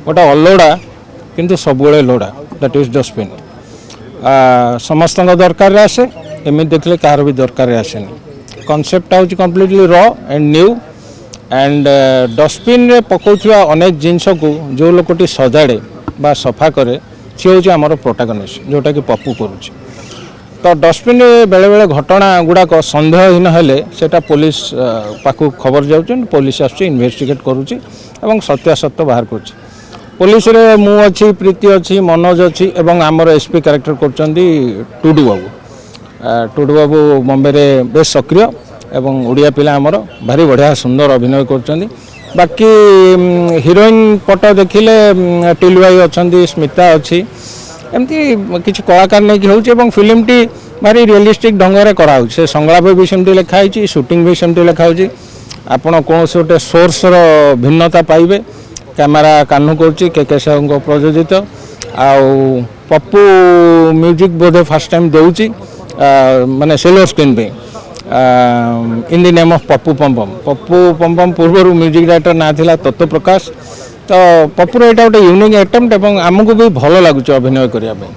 गोटे अलोड़ा किंतु सब लोड़ा दैट इज डस्टबिन समस्त दरकार आसे एमि देखले कार भी दरकार आसे कॉन्सेप्ट हूँ completely raw and new and dustbin रे पकाउथुवा अनेक जिनस को जो लोकटी सजाड़े बा सफा करे सी हूँ आमर प्रोटागनिस्ट जोटा कि पप्पू करुच्ची तो डस्टबिन बेले बेले घटना गुड़ाक सन्देहहीन हेले सेटा पुलिस पाखु खबर जाउछ पुलिस आसुची इन्वेस्टिगेट करुच्ची एवं सत्यासत्य बाहर करुच्ची पुलिस रे मु अच्छी प्रीति अच्छी मनोज अच्छी एवं आमर एसपी कैरेक्टर करचंदी टुडू बाबू बॉम्बे रे बेस सक्रिय एवं ओडिया पिला आमर भारी बढ़िया सुंदर अभिनय करचंदी बाकी हिरोइन पट देखिले टिलू भाई अच्छी स्मिता अच्छी एमती किसी कलाकार नहीं हो फिल्म टी भारी रियलिस्टिक ढंग से कराऊ से संलाप भी सेमती लिखाई शूटिंग भी सेमती लिखाई आपण कौन से गोटे सोर्स भिन्नता पाइबे कैमेरा कान्हू के साहू प्रयोजित आउ पप्पू म्यूजिक बोधे फास्ट टाइम देउची माने सिल्वर स्क्रीन पे in the name of Pappu pompom पूर्व म्यूजिक डायरेक्टर ना थिला तत्व प्रकाश तो पप्पूर यहाँ गोटे यूनिक अटेम्प्ट आमको भी भल लगुच अभिनय करने।